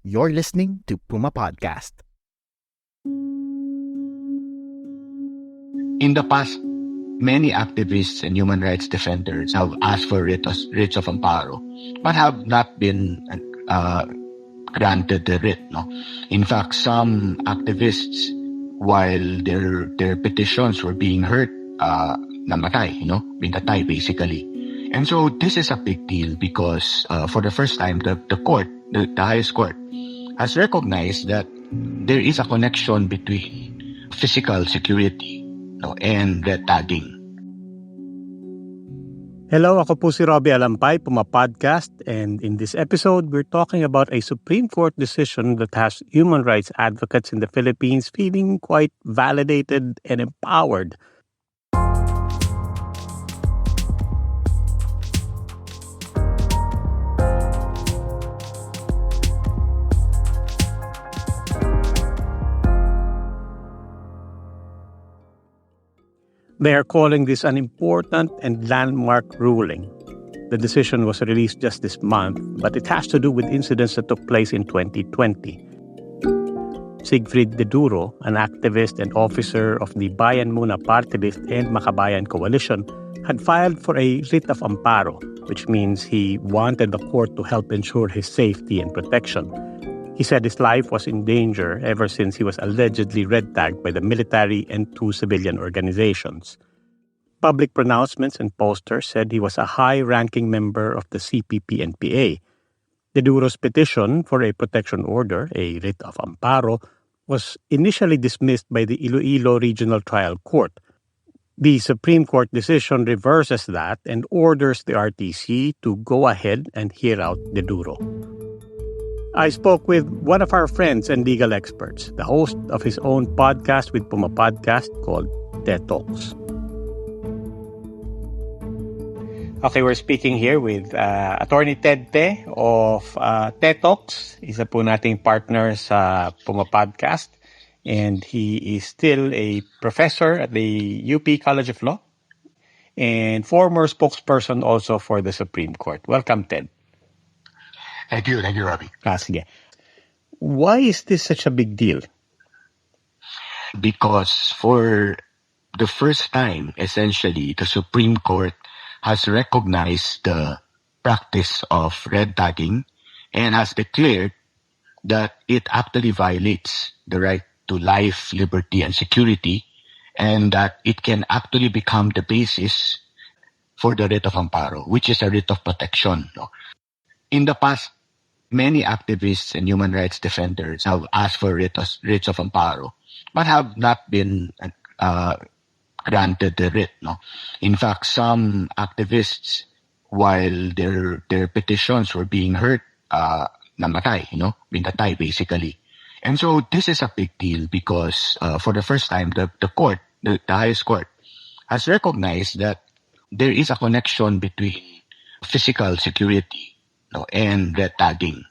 You're listening to Puma Podcast. In the past, many activists and human rights defenders have asked for writs of amparo, but have not been granted the writ. No, in fact, some activists, while their petitions were being heard, namatay, binatay basically. And so this is a big deal because for the first time, the court, the highest court, has recognized that there is a connection between physical security and red tagging. Hello, ako po si Robbie Alampay, Puma Podcast, and in this episode, we're talking about a Supreme Court decision that has human rights advocates in the Philippines feeling quite validated and empowered. They are calling this an important and landmark ruling. The decision was released just this month, but it has to do with incidents that took place in 2020. Siegfried De Duro, an activist and officer of the Bayan Muna Party List and Makabayan Coalition, had filed for a writ of amparo, which means he wanted the court to help ensure his safety and protection. He said his life was in danger ever since he was allegedly red-tagged by the military and two civilian organizations. Public pronouncements and posters said he was a high-ranking member of the CPP-NPA. De Duro's petition for a protection order, a writ of amparo, was initially dismissed by the Iloilo Regional Trial Court. The Supreme Court decision reverses that and orders the RTC to go ahead and hear out De Duro. I spoke with one of our friends and legal experts, the host of his own podcast with Puma Podcast called TED Talks. Okay, we're speaking here with Attorney Ted Te of TED Talks. Isa po nating partner sa Puma Podcast. And he is still a professor at the UP College of Law and former spokesperson also for the Supreme Court. Welcome, Ted. Thank you, Robbie. Sige. Why is this such a big deal? Because for the first time, essentially, the Supreme Court has recognized the practice of red tagging and has declared that it actually violates the right to life, liberty, and security, and that it can actually become the basis for the writ of amparo, which is a writ of protection. In the past, many activists and human rights defenders have asked for writs of amparo, but have not been granted the writ. In fact, some activists, while their petitions were being heard, namatay, binatay basically. And so this is a big deal because for the first time, the court, the highest court, has recognized that there is a connection between physical security and red tagging.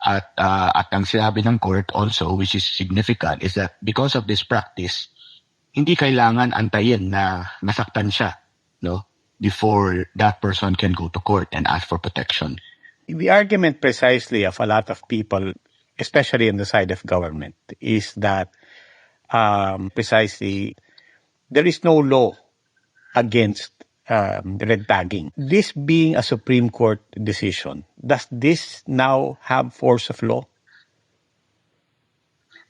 At ang sinabi ng court also, which is significant, is that because of this practice, hindi kailangan antayin na nasaktan siya, before that person can go to court and ask for protection. The argument precisely of a lot of people, especially on the side of government, is that precisely there is no law against red tagging. This being a Supreme Court decision, does this now have force of law?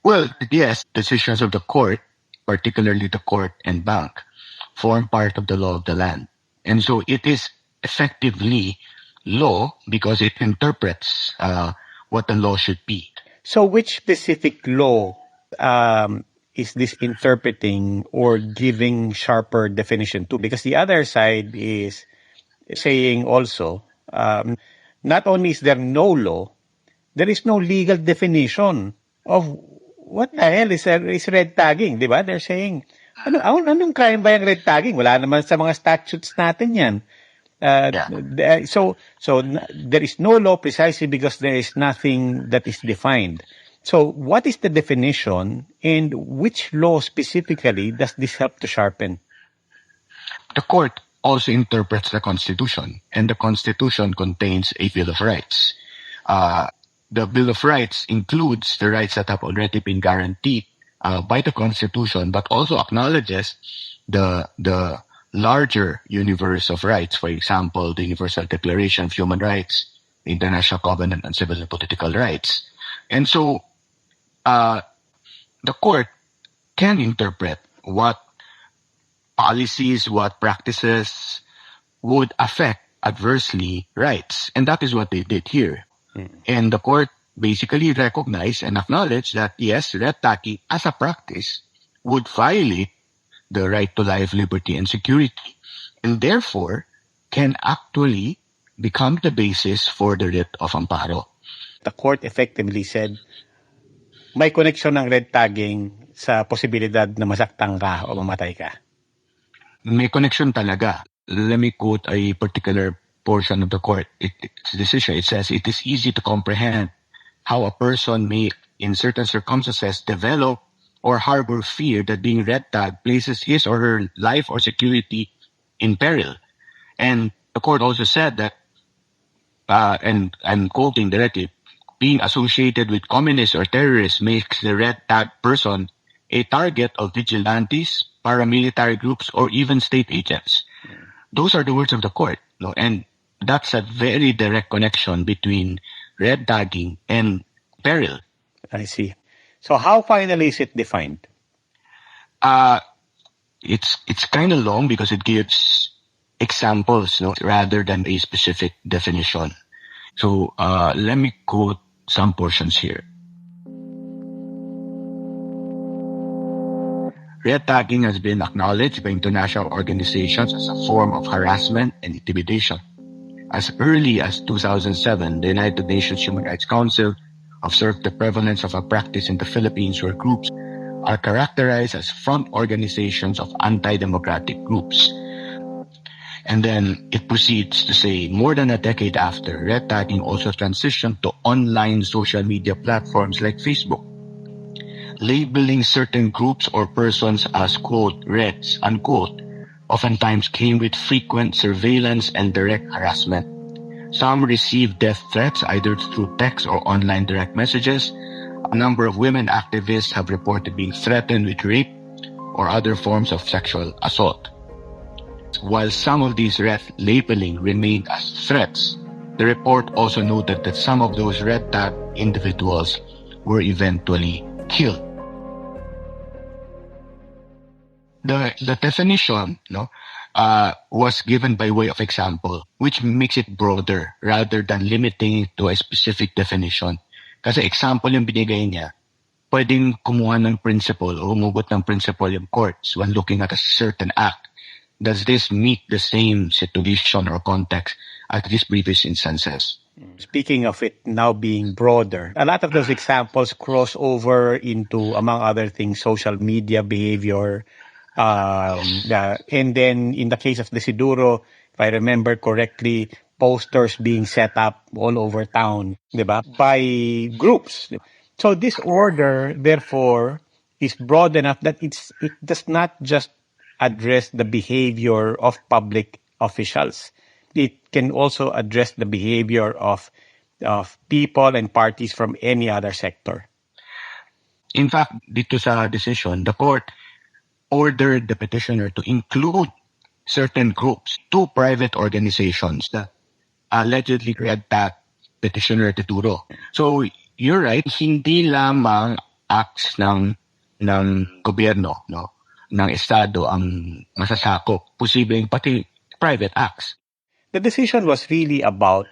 Well, yes, decisions of the court, particularly the court and bank, form part of the law of the land. And so it is effectively law because it interprets what the law should be. So which specific law is this interpreting or giving sharper definition to? Because the other side is saying also, not only is there no law, there is no legal definition of what the hell is red tagging, di ba? They're saying, anong crime ba yung red tagging? Wala naman sa mga statutes natin yan. So there is no law precisely because there is nothing that is defined. So what is the definition and which law specifically does this help to sharpen? The court also interprets the Constitution, and the Constitution contains a Bill of Rights. the Bill of Rights includes the rights that have already been guaranteed by the Constitution, but also acknowledges the larger universe of rights. For example, the Universal Declaration of Human Rights, the International Covenant on Civil and Political Rights. And so the court can interpret what policies, what practices would affect adversely rights. And that is what they did here. And the court basically recognized and acknowledged that, yes, red tagging as a practice would violate the right to life, liberty, and security, and therefore can actually become the basis for the writ of amparo. The court effectively said, may connection ng red tagging sa posibilidad na masaktan ka o mamatay ka. May connection talaga. Let me quote a particular portion of the court. Its decision. It says, it is easy to comprehend how a person may, in certain circumstances, develop or harbor fear that being red tagged places his or her life or security in peril. And the court also said that, and I'm quoting directly, being associated with communists or terrorists makes the red tagged person a target of vigilantes, paramilitary groups, or even state agents. Those are the words of the court. No? And that's a very direct connection between red tagging and peril. I see. So how finally is it defined? It's kind of long because it gives examples, no, rather than a specific definition. So let me quote some portions here. Red tagging has been acknowledged by international organizations as a form of harassment and intimidation. As early as 2007, the United Nations Human Rights Council observed the prevalence of a practice in the Philippines where groups are characterized as front organizations of anti-democratic groups. And then it proceeds to say, more than a decade after, red tagging also transitioned to online social media platforms like Facebook, labeling certain groups or persons as, quote, reds, unquote, oftentimes came with frequent surveillance and direct harassment. Some received death threats either through text or online direct messages. A number of women activists have reported being threatened with rape or other forms of sexual assault. While some of these red labeling remained as threats, the report also noted that some of those red tag individuals were eventually killed. The definition, was given by way of example, which makes it broader rather than limiting it to a specific definition. Kasi example yung binigay niya, pwedeng kumuha ng principle o umugot ng principle yung courts when looking at a certain act. Does this meet the same situation or context as these previous instances? Speaking of it now being broader, a lot of those examples cross over into, among other things, social media behavior. And then in the case of Desidduro, if I remember correctly, posters being set up all over town, diba? By groups. So this order, therefore, is broad enough that it does not just address the behavior of public officials. It can also address the behavior of people and parties from any other sector. In fact, dito sa decision, the court ordered the petitioner to include certain groups, two private organizations that allegedly red tag petitioner Desidduro. So you're right, hindi lamang acts ng gobyerno, no, ng estado ang masasakop, posibleng pati private acts. The decision was really about,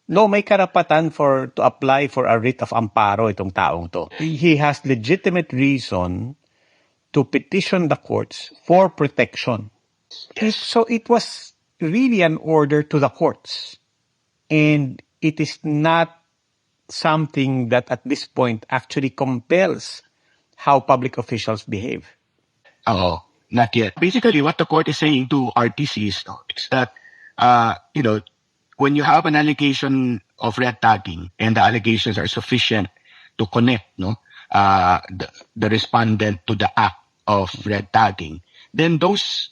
may karapatan to apply for a writ of amparo itong taong to. He has legitimate reason to petition the courts for protection. So it was really an order to the courts. And it is not something that at this point actually compels how public officials behave. Not yet. Basically, what the court is saying to RTCs is that, when you have an allegation of red tagging and the allegations are sufficient to connect, the respondent to the act of red tagging, then those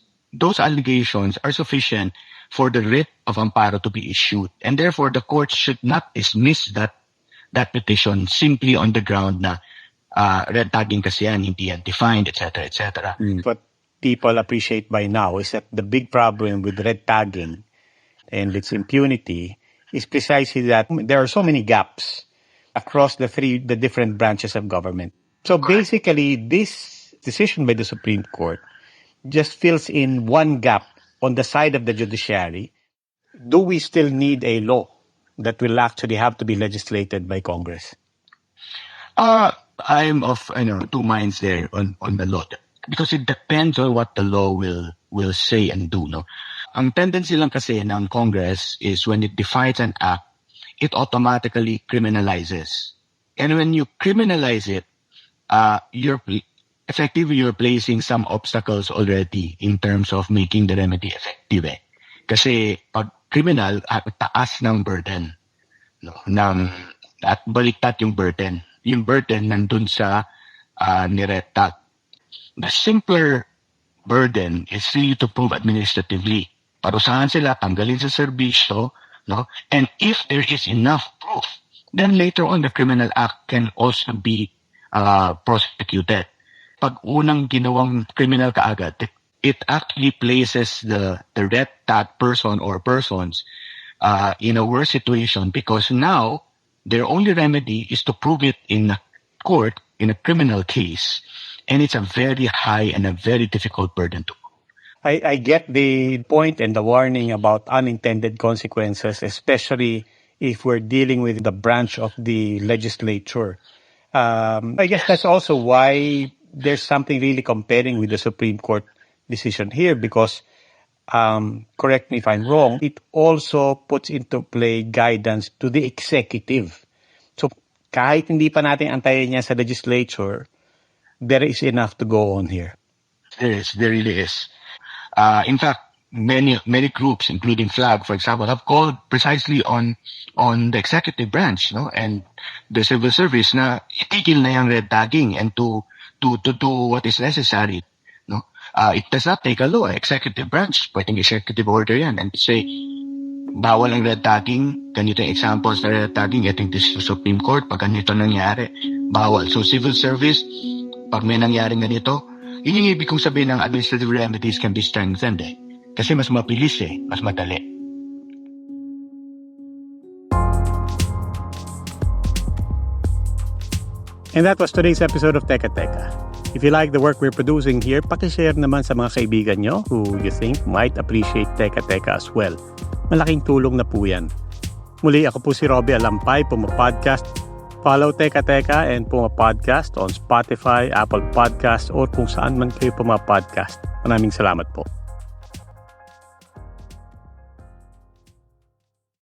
allegations are sufficient for the writ of amparo to be issued, and therefore the court should not dismiss that that petition simply on the ground na red tagging kasi yan, hindi yan defined, etc., etc. What people appreciate by now is that the big problem with red tagging and its impunity is precisely that there are so many gaps across the different branches of government. So basically, this decision by the Supreme Court just fills in one gap on the side of the judiciary. Do we still need a law that will actually have to be legislated by Congress? I'm of two minds there on the law, because it depends on what the law will say and do. No, ang tendency lang kasi ng Congress is when it defines an act, it automatically criminalizes, and when you criminalize it, you're placing some obstacles already in terms of making the remedy effective. Kasi pag criminal, taas ng burden, no, at baliktad yung burden. Yung burden nandun sa ni-red tag. The simpler burden is really to prove administratively. Parusahan sila, tanggalin sa serbisyo, no? And if there is enough proof, then later on the criminal act can also be prosecuted. Pag unang ginawang criminal kaagad, it actually places the red tag person or persons in a worse situation, because now their only remedy is to prove it in a court, in a criminal case. And it's a very high and a very difficult burden to prove. I get the point and the warning about unintended consequences, especially if we're dealing with the branch of the legislature. I guess that's also why there's something really compelling with the Supreme Court decision here, because correct me if I'm wrong, it also puts into play guidance to the executive. So kahit hindi pa natin antayin niya sa legislature, there is enough to go on here. There really is. In fact, many groups, including FLAG, for example, have called precisely on the executive branch, no, and the civil service na itigil na yung red tagging and to do what is necessary. No, it does not take a law. Executive branch, pwedeng executive order yan, and say bawal ang red tagging. Ganito yung examples na red tagging. Ito yung decision sa Supreme Court. Pag ganito nangyari, bawal. So civil service, pag may nangyaring ganito, yun yung ibig kong sabihin ng administrative remedies can be strengthened. Kasi mas mabilis, mas madali. And that was today's episode of Teka Teka. If you like the work we're producing here, pakishare naman sa mga kaibigan nyo who you think might appreciate Teka Teka as well. Malaking tulong na po yan. Muli, ako po si Robbie Alampay, Puma Podcast. Follow Teka Teka and Puma Podcast on Spotify, Apple Podcast, or kung saan man kayo Puma Podcast. Maraming salamat po.